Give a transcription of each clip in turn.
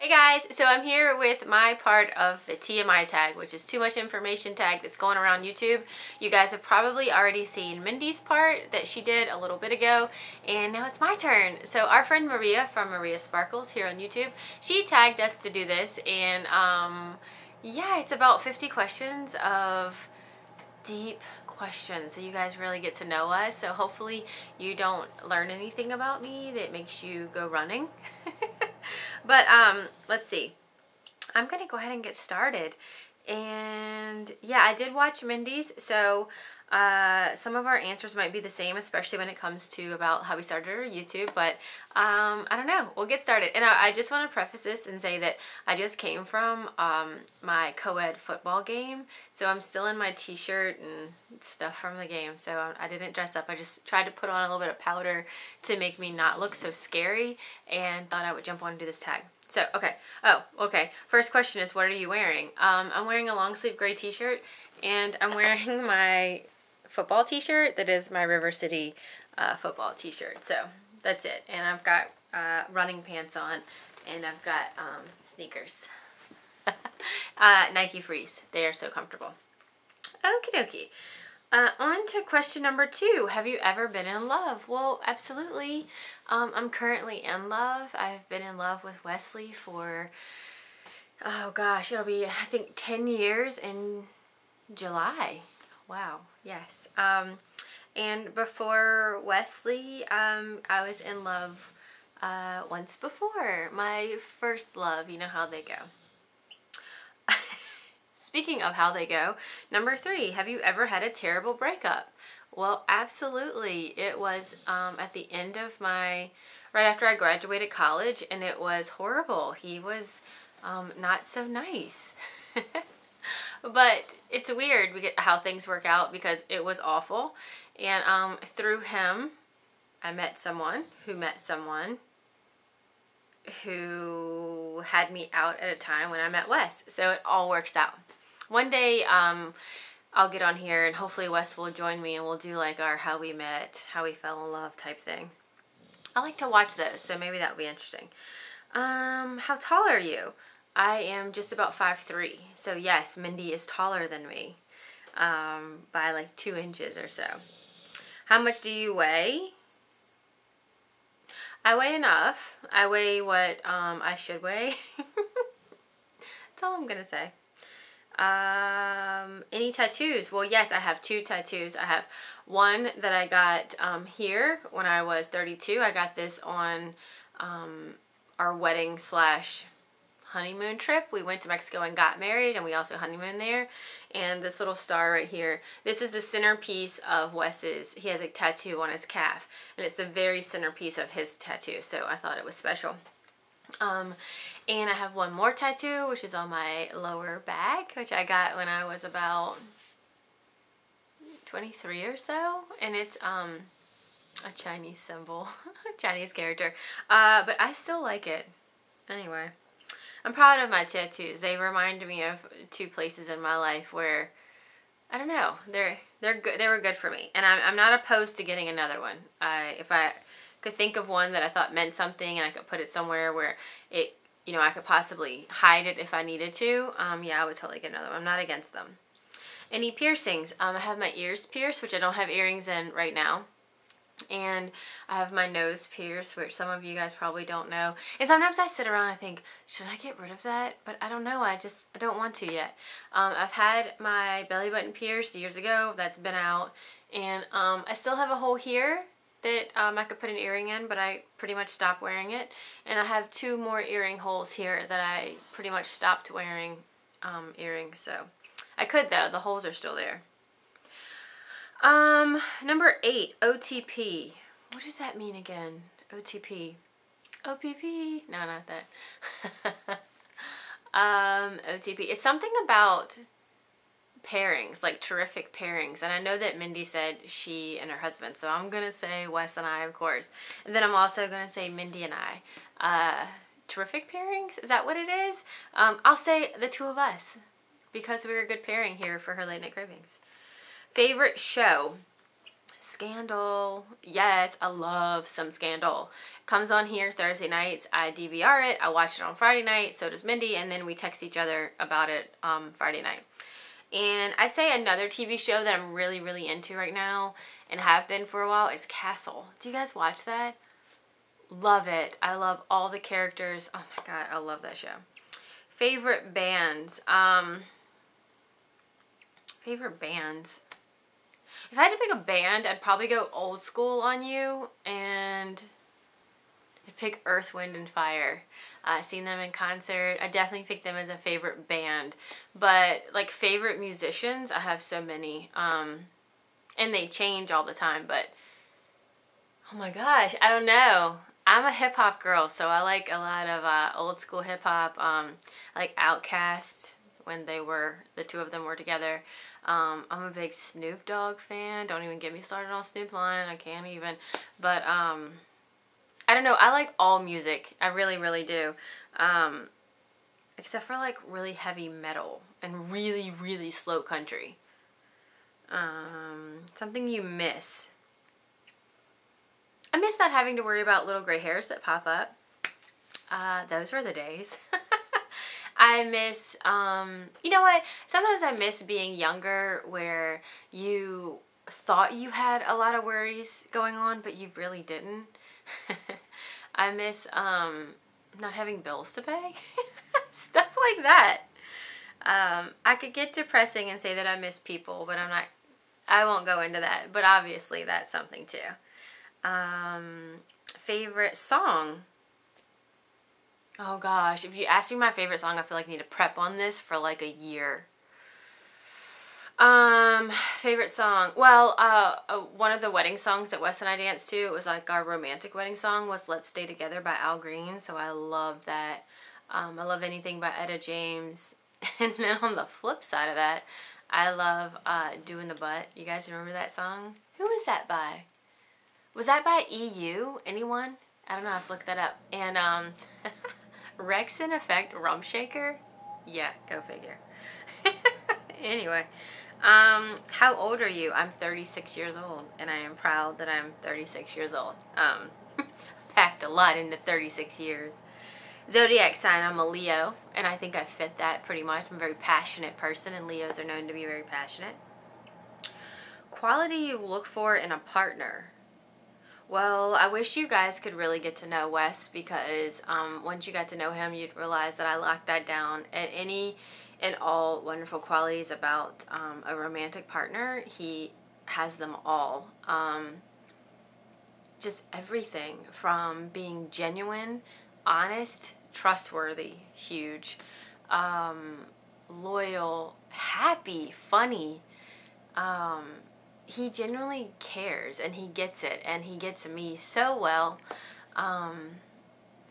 Hey guys, so I'm here with my part of the TMI tag, which is too much information tag that's going around YouTube. You guys have probably already seen Mendi's part that she did a little bit ago, and now it's my turn. So our friend Maria from Maria Sparkles here on YouTube, she tagged us to do this, and yeah, it's about 50 questions of deep questions, so you guys really get to know us. So hopefully you don't learn anything about me that makes you go running. But let's see. I'm gonna go ahead and get started. And yeah, I did watch Mendi's, so some of our answers might be the same, especially when it comes to about how we started our YouTube, but I don't know. We'll get started. And I just want to preface this and say that I just came from my co-ed football game, so I'm still in my t-shirt and stuff from the game, so I didn't dress up. I just tried to put on a little bit of powder to make me not look so scary, and thought I would jump on and do this tag. So, okay. Oh, okay. First question is, what are you wearing? I'm wearing a long sleeve gray t-shirt, and I'm wearing my football t-shirt that is my River City football t-shirt. So, that's it. And I've got running pants on, and I've got sneakers. Nike Freeze. They are so comfortable. Okie dokie. On to question number 2. Have you ever been in love? Well, absolutely. I'm currently in love. I've been in love with Wesley for, oh gosh, it'll be, I think, 10 years in July. Wow, yes. And before Wesley, I was in love once before. My first love, you know how they go. Speaking of how they go, number 3, have you ever had a terrible breakup? Well, absolutely. It was at the end of right after I graduated college, and it was horrible. He was not so nice. But it's weird how things work out, because it was awful. And through him, I met someone who had me out at a time when I met Wes. So it all works out. One day, I'll get on here and hopefully Wes will join me and we'll do like our how we met, how we fell in love type thing. I like to watch those, so maybe that would be interesting. How tall are you? I am just about 5'3". So yes, Mendi is taller than me by like 2 inches or so. How much do you weigh? I weigh enough. I weigh what I should weigh. That's all I'm gonna say. Any tattoos? Well, yes, I have 2 tattoos. I have one that I got here when I was 32. I got this on our wedding / honeymoon trip. We went to Mexico and got married, and we also honeymooned there. And this little star right here, this is the centerpiece of Wes's. He has a tattoo on his calf, and it's the very centerpiece of his tattoo, so I thought it was special. And I have one more tattoo, which is on my lower back, which I got when I was about 23 or so, and it's a Chinese symbol, Chinese character, but I still like it. Anyway, I'm proud of my tattoos. They remind me of 2 places in my life where, I don't know, they're good. They were good for me, and I'm not opposed to getting another one. If I could think of one that I thought meant something and I could put it somewhere where it, you know, I could possibly hide it if I needed to, yeah, I would totally get another one. I'm not against them. Any piercings? I have my ears pierced, which I don't have earrings in right now. And I have my nose pierced, which some of you guys probably don't know. And sometimes I sit around and I think, should I get rid of that? But I don't know. I don't want to yet. I've had my belly button pierced years ago. That's been out. And I still have a hole here that I could put an earring in, but I pretty much stopped wearing it. And I have 2 more earring holes here that I pretty much stopped wearing earrings. So I could, though. The holes are still there. Number 8, OTP. What does that mean again? OTP. OPP. No, not that. OTP. It's something about pairings, like terrific pairings. And I know that Mendi said she and her husband, so I'm going to say Wes and I, of course. And then I'm also going to say Mendi and I. Terrific pairings? Is that what it is? I'll say the 2 of us, because we're a good pairing here for her Late Night Cravings. Favorite show? Scandal. Yes, I love some Scandal. Comes on here Thursday nights. I DVR it. I watch it on Friday night. So does Mendi. And then we text each other about it Friday night. And I'd say another TV show that I'm really, really into right now and have been for a while is Castle. Do you guys watch that? Love it. I love all the characters. Oh my God, I love that show. Favorite bands. Favorite bands. If I had to pick a band, I'd probably go old school on you, and I'd pick Earth, Wind, and Fire. Seen them in concert. I definitely picked them as a favorite band. But, like, favorite musicians, I have so many. And they change all the time, but, oh my gosh, I don't know. I'm a hip-hop girl, so I like a lot of old school hip-hop. I like Outkast when the two of them were together. I'm a big Snoop Dogg fan. Don't even get me started on Snoop Lion. I can't even. But, I don't know. I like all music. I really, really do. Except for, like, really heavy metal and really, really slow country. Something you miss. I miss not having to worry about little gray hairs that pop up. Those were the days. I miss, you know what? Sometimes I miss being younger where you thought you had a lot of worries going on, but you really didn't. I miss, not having bills to pay. Stuff like that. I could get depressing and say that I miss people, but I won't go into that. But obviously that's something too. Favorite song. Oh gosh, if you ask me my favorite song, I feel like I need to prep on this for like a year. Favorite song. Well, one of the wedding songs that Wes and I danced to, it was like our romantic wedding song, was Let's Stay Together by Al Green. So I love that. I love anything by Etta James. And then on the flip side of that, I love Doing the Butt. You guys remember that song? Who was that by? Was that by EU? Anyone? I don't know. I have to look that up. And Rex in Effect Rump Shaker? Yeah, go figure. Anyway, how old are you? I'm 36 years old, and I am proud that I'm 36 years old. Packed a lot into 36 years. Zodiac sign, I'm a Leo, and I think I fit that pretty much. I'm a very passionate person, and Leos are known to be very passionate. Quality you look for in a partner. Well, I wish you guys could really get to know Wes, because once you got to know him, you'd realize that I locked that down. And any and all wonderful qualities about a romantic partner, he has them all. Just everything from being genuine, honest, trustworthy, huge, loyal, happy, funny. He genuinely cares, and he gets it, and he gets me so well.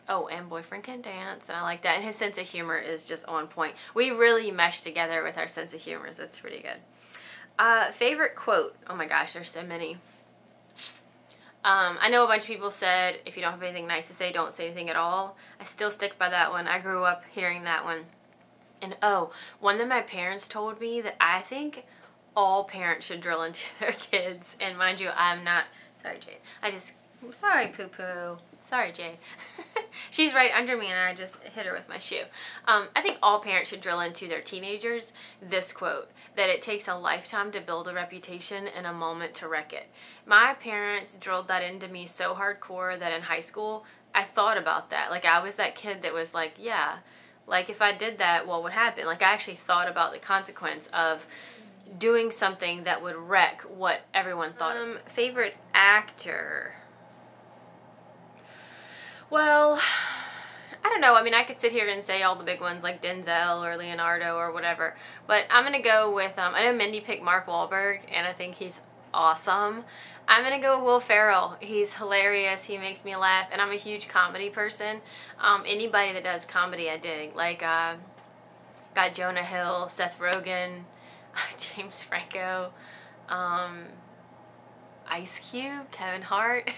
Oh, and boyfriend can dance, and I like that. And his sense of humor is just on point. We really mesh together with our sense of humor. So that's pretty good. Favorite quote. Oh my gosh, there's so many. I know a bunch of people said, if you don't have anything nice to say, don't say anything at all. I still stick by that one. I grew up hearing that one. And oh, one that my parents told me that I think all parents should drill into their kids. And mind you, I'm not, sorry Jade, I'm sorry Poo Poo, sorry Jade. She's right under me and I just hit her with my shoe. I think all parents should drill into their teenagers this quote, that it takes a lifetime to build a reputation and a moment to wreck it. My parents drilled that into me so hardcore that in high school, I thought about that. Like, I was that kid that was like, yeah, like if I did that, what would happen? Like, I actually thought about the consequence of doing something that would wreck what everyone thought of. Favorite actor? Well, I don't know. I mean, I could sit here and say all the big ones like Denzel or Leonardo or whatever, but I'm going to go with, I know Mendi picked Mark Wahlberg, and I think he's awesome. I'm going to go with Will Ferrell. He's hilarious. He makes me laugh, and I'm a huge comedy person. Anybody that does comedy, I dig. Like, got Jonah Hill, Seth Rogen, James Franco, Ice Cube, Kevin Hart,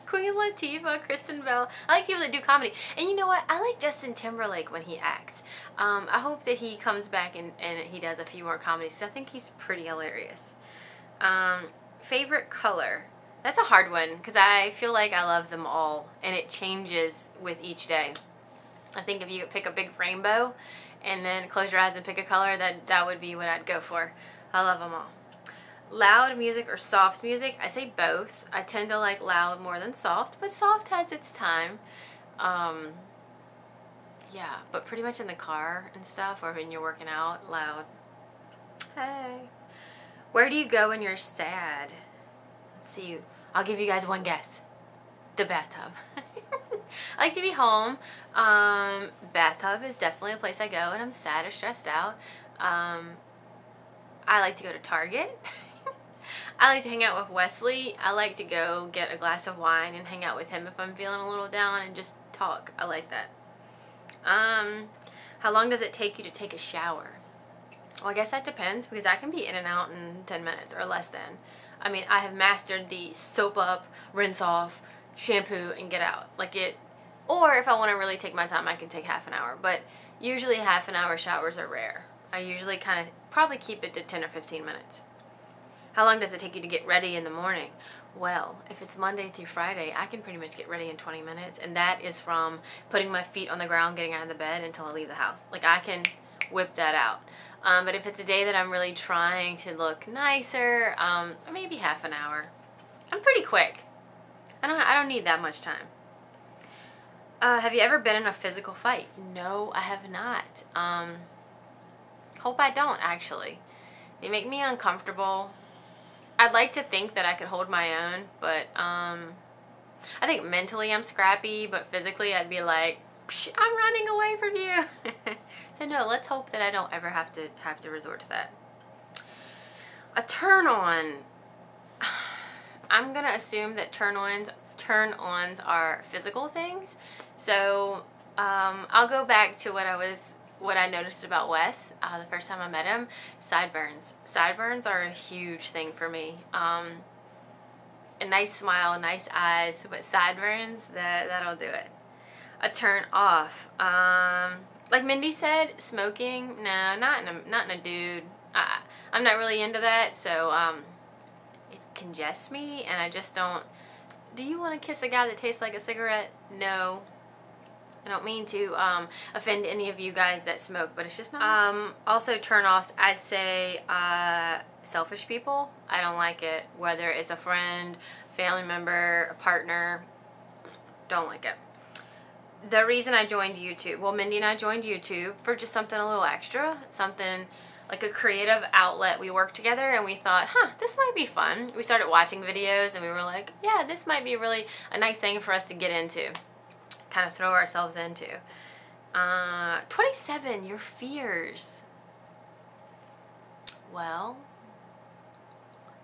Queen Latifah, Kristen Bell. I like people that do comedy. And you know what? I like Justin Timberlake when he acts. I hope that he comes back and he does a few more comedies, because I think he's pretty hilarious. Favorite color? That's a hard one because I feel like I love them all and it changes with each day. I think if you could pick a big rainbow and then close your eyes and pick a color, that would be what I'd go for. I love them all. Loud music or soft music? I say both. I tend to like loud more than soft, but soft has its time. Yeah, but pretty much in the car and stuff, or when you're working out, loud. Hey. Where do you go when you're sad? Let's see. I'll give you guys one guess. The bathtub. I like to be home. Bathtub is definitely a place I go when I'm sad or stressed out. I like to go to Target. I like to hang out with Wesley. I like to go get a glass of wine and hang out with him if I'm feeling a little down and just talk. I like that. How long does it take you to take a shower? Well, I guess that depends because I can be in and out in 10 minutes or less than. I mean, I have mastered the soap up, rinse off, shampoo, and get out. Or if I want to really take my time, I can take half an hour. But usually half an hour showers are rare. I usually kind of probably keep it to 10 or 15 minutes. How long does it take you to get ready in the morning? Well, if it's Monday through Friday, I can pretty much get ready in 20 minutes. And that is from putting my feet on the ground, getting out of the bed until I leave the house. I can whip that out. But if it's a day that I'm really trying to look nicer, maybe half an hour. I'm pretty quick. I don't need that much time. Have you ever been in a physical fight? No, I have not. Hope I don't, actually. They make me uncomfortable. I'd like to think that I could hold my own, but I think mentally I'm scrappy, but physically I'd be like, I'm running away from you. So no, let's hope that I don't ever have to resort to that. A turn on. I'm gonna assume that turn-ons are physical things. So I'll go back to what I noticed about Wes the first time I met him. Sideburns. Sideburns are a huge thing for me. A nice smile, nice eyes, but sideburns, that'll do it. A turn off. Like Mendi said, smoking. No, not in a dude. I'm not really into that, so it congests me, and I just don't. Do you want to kiss a guy that tastes like a cigarette? No. I don't mean to offend any of you guys that smoke, but it's just not. Also, turn-offs, I'd say selfish people. I don't like it. Whether it's a friend, family member, a partner, don't like it. The reason I joined YouTube, well, Mendi and I joined YouTube for just something a little extra, something like a creative outlet. We worked together and we thought, this might be fun. We started watching videos and we were like, yeah, this might be really a nice thing for us to get into, kind of throw ourselves into. 27, your fears. Well,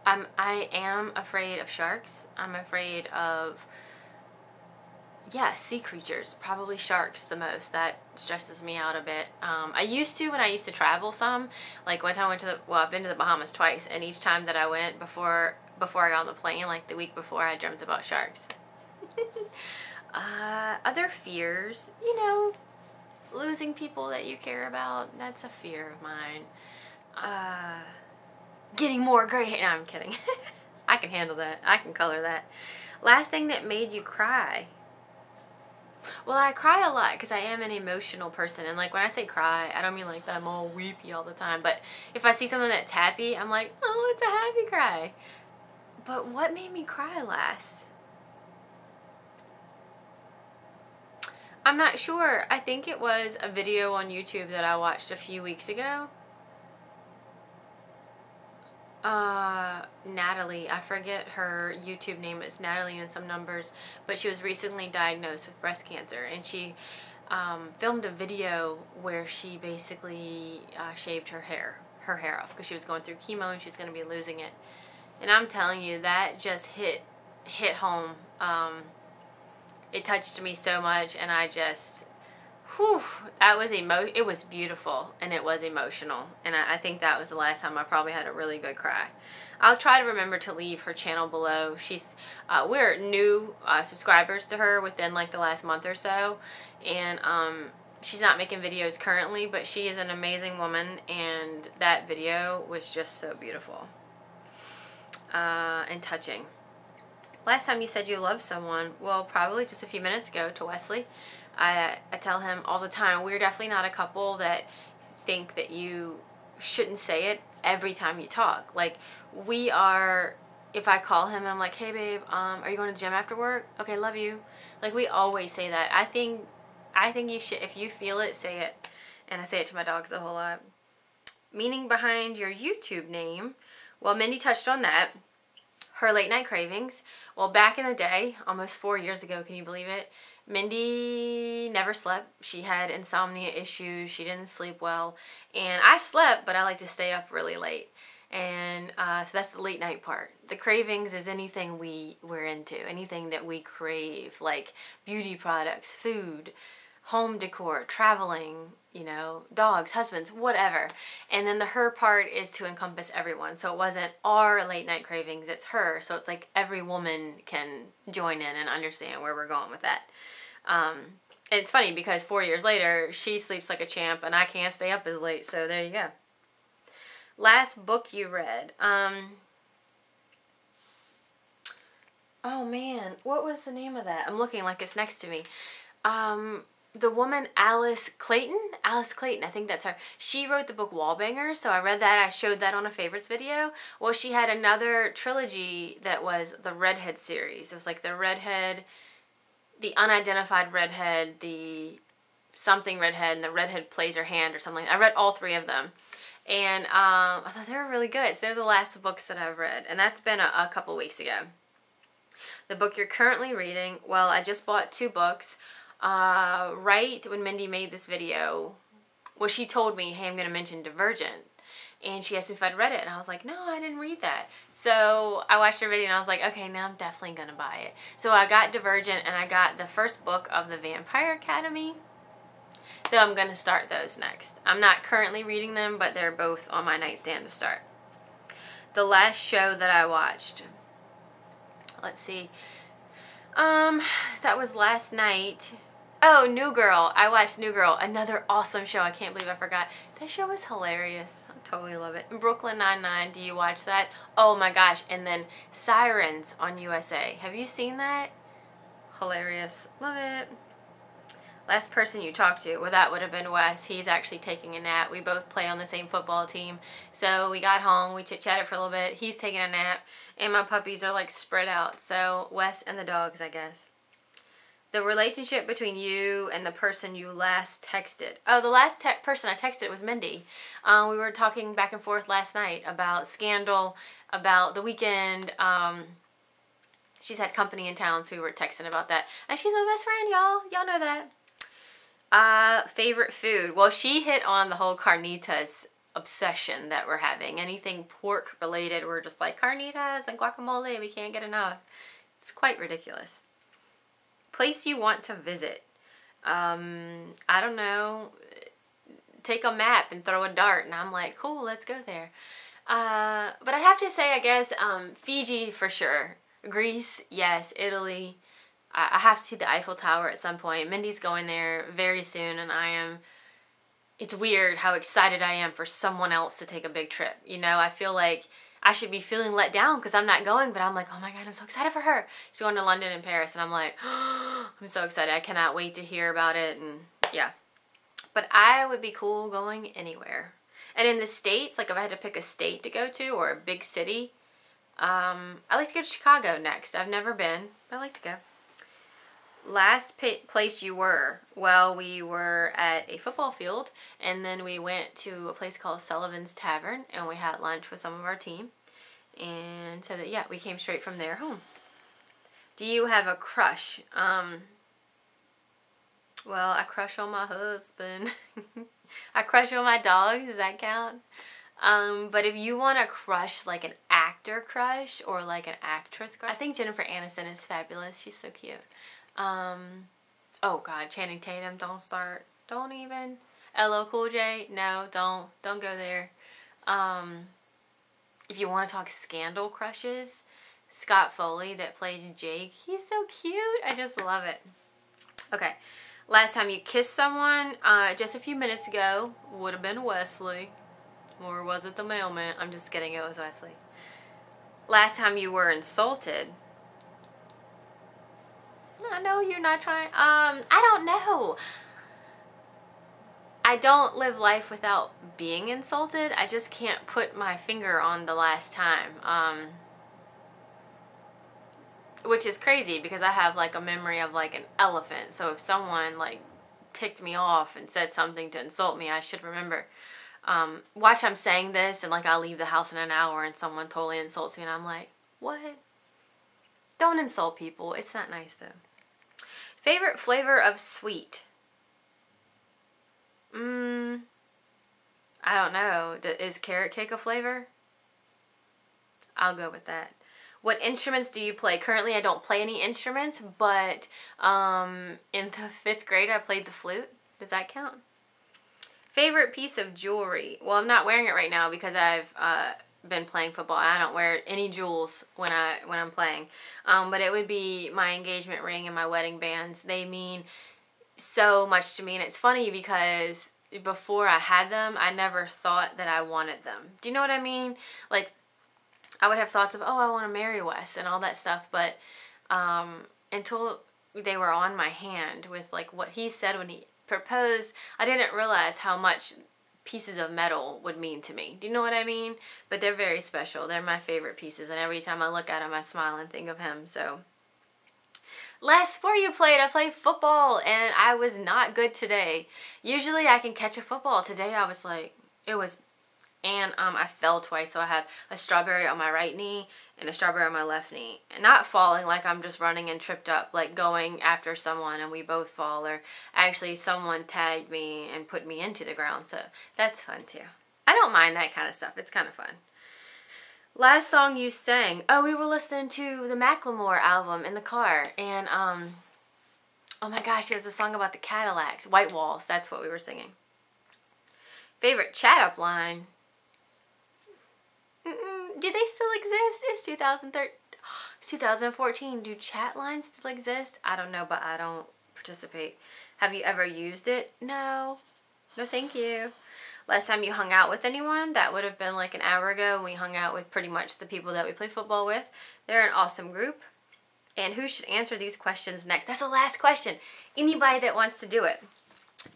I am afraid of sharks. I'm afraid of, sea creatures, probably sharks the most. That stresses me out a bit. I used to when I used to travel some. Like one time I've been to the Bahamas twice, and each time that I went before I got on the plane, like the week before, I dreamt about sharks. Other fears, losing people that you care about, that's a fear of mine. Getting more gray hair. No, I'm kidding. I can handle that. I can color that. Last thing that made you cry. Well, I cry a lot because I am an emotional person. And, when I say cry, I don't mean that I'm all weepy all the time. But if I see something that's happy, I'm like, oh, it's a happy cry. But what made me cry last? I'm not sure. I think it was a video on YouTube that I watched a few weeks ago. Natalie, I forget her YouTube name, it's Natalie and some numbers, but she was recently diagnosed with breast cancer, and she filmed a video where she basically shaved her hair off because she was going through chemo and she's going to be losing it. And I'm telling you, that just hit home. It touched me so much, and I just, it was beautiful, and it was emotional, and I think that was the last time I probably had a really good cry. I'll try to remember to leave her channel below. We're new subscribers to her within the last month or so, and she's not making videos currently, but she is an amazing woman, and that video was just so beautiful. and touching. Last time you said you loved someone, well, probably just a few minutes ago to Wesley. I tell him all the time, we're definitely not a couple that think that you shouldn't say it every time you talk. Like, we are, if I call him and I'm like, hey babe, are you going to the gym after work? Okay, love you. Like, we always say that. I think you should, if you feel it, say it. And I say it to my dogs a whole lot. Meaning behind your YouTube name, well, Mendi touched on that. Her late night cravings. Well, back in the day, almost 4 years ago, can you believe it? Mendi never slept. She had insomnia issues. She didn't sleep well. And I slept, but I like to stay up really late. And so that's the late night part. The cravings is anything we're into, anything that we crave, like beauty products, food, home decor, traveling, you know, dogs, husbands, whatever. And then the her part is to encompass everyone. So it wasn't our late night cravings, it's her. So it's like every woman can join in and understand where we're going with that. And it's funny because 4 years later, she sleeps like a champ and I can't stay up as late. So there you go. Last book you read. Oh man, what was the name of that? I'm looking like it's next to me. The woman Alice Clayton, I think that's her. She wrote the book Wallbangers, so I read that. I showed that on a favorites video. Well, she had another trilogy that was the Redhead series. It was like the Redhead, the Unidentified Redhead, the something Redhead, and the Redhead Plays Her Hand or something. I read all three of them. And I thought they were really good. So they're the last books that I've read. And that's been a couple weeks ago. The book you're currently reading, well, I just bought 2 books. Right when Mendi made this video, well, she told me, hey, I'm going to mention Divergent. And she asked me if I'd read it. And I was like, no, I didn't read that. So I watched her video and I was like, okay, now I'm definitely going to buy it. So I got Divergent and I got the first book of the Vampire Academy. So I'm going to start those next. I'm not currently reading them, but they're both on my nightstand to start. The last show that I watched, let's see, that was last night. Oh, New Girl. I watched New Girl, another awesome show. I can't believe I forgot. That show is hilarious. I totally love it. Brooklyn Nine-Nine, do you watch that? Oh my gosh. And then Sirens on USA. Have you seen that? Hilarious. Love it. Last person you talked to, well, that would have been Wes. He's actually taking a nap. We both play on the same football team. So we got home, we chit-chatted for a little bit. He's taking a nap, and my puppies are like spread out. So Wes and the dogs, I guess. The relationship between you and the person you last texted. Oh, the last person I texted was Mendi. We were talking back and forth last night about Scandal, about the weekend. She's had company in town, so we were texting about that. And she's my best friend, y'all. Y'all know that. Favorite food. Well, she hit on the whole carnitas obsession that we're having. Anything pork related, we're just like carnitas and guacamole. We can't get enough. It's quite ridiculous. Place you want to visit. I don't know. Take a map and throw a dart, and I'm like, cool, let's go there. But I'd have to say, I guess, Fiji for sure. Greece, yes. Italy. I have to see the Eiffel Tower at some point. Mendi's going there very soon, and I am, it's weird how excited I am for someone else to take a big trip. You know, I feel like I should be feeling let down because I'm not going, but I'm like, oh my God, I'm so excited for her. She's going to London and Paris, and I'm like, oh, I'm so excited. I cannot wait to hear about it, and yeah. But I would be cool going anywhere. And in the States, like if I had to pick a state to go to or a big city, I like to go to Chicago next. I've never been, but I like to go. Last place you were? Well, we were at a football field, and then we went to a place called Sullivan's Tavern, and we had lunch with some of our team. And so that, yeah, we came straight from there home. Do you have a crush? Well, I crush on my husband. I crush on my dogs. Does that count? But if you want to crush like an actor crush or like an actress crush, I think Jennifer Aniston is fabulous. She's so cute. Oh God, Channing Tatum, don't start. Don't even. LL Cool J, no, don't go there. If you want to talk scandal crushes, Scott Foley that plays Jake, he's so cute. I just love it. Okay, last time you kissed someone, just a few minutes ago, would have been Wesley. Or was it the mailman? I'm just kidding, it was Wesley. Last time you were insulted. I know you're not trying. I don't know. I don't live life without being insulted. I just can't put my finger on the last time. Which is crazy because I have like a memory of like an elephant. So if someone like ticked me off and said something to insult me, I should remember. Watch, I'm saying this and like I'll leave the house in an hour and someone totally insults me and I'm like, what? Don't insult people. It's not nice though. Favorite flavor of sweet? I don't know. Is carrot cake a flavor? I'll go with that. What instruments do you play? Currently, I don't play any instruments, but in the 5th grade, I played the flute. Does that count? Favorite piece of jewelry? Well, I'm not wearing it right now because I've been playing football. I don't wear any jewels when I'm playing. But it would be my engagement ring and my wedding bands. They mean so much to me, and it's funny because before I had them, I never thought that I wanted them. Do you know what I mean? Like, I would have thoughts of, oh, I want to marry Wes and all that stuff, but until they were on my hand with like what he said when he proposed, I didn't realize how much pieces of metal would mean to me. Do you know what I mean? But they're very special. They're my favorite pieces, and every time I look at them, I smile and think of him. So, last sport you played? I played football, and I was not good today. Usually I can catch a football. Today I was like, and I fell twice, so I have a strawberry on my right knee and a strawberry on my left knee. And not falling like I'm just running and tripped up, like going after someone and we both fall, or actually someone tagged me and put me into the ground, so that's fun too. I don't mind that kind of stuff. It's kind of fun. Last song you sang? Oh, we were listening to the Macklemore album in the car, and oh my gosh, it was a song about the Cadillacs, White Walls, that's what we were singing. Favorite chat up line? Do they still exist? It's 2014. Do chat lines still exist? I don't know, but I don't participate. Have you ever used it? No. No, thank you. Last time you hung out with anyone? That would have been like an hour ago. We hung out with pretty much the people that we play football with. They're an awesome group. And who should answer these questions next? That's the last question. Anybody that wants to do it.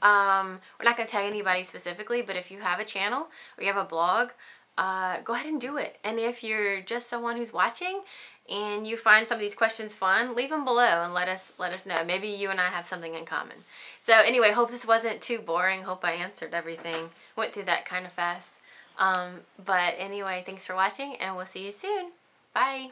We're not going to tag anybody specifically, but if you have a channel or you have a blog, go ahead and do it. And if you're just someone who's watching and you find some of these questions fun, leave them below and let us know. Maybe you and I have something in common. So anyway, hope this wasn't too boring. Hope I answered everything. Went through that kind of fast. But anyway, thanks for watching, and we'll see you soon. Bye.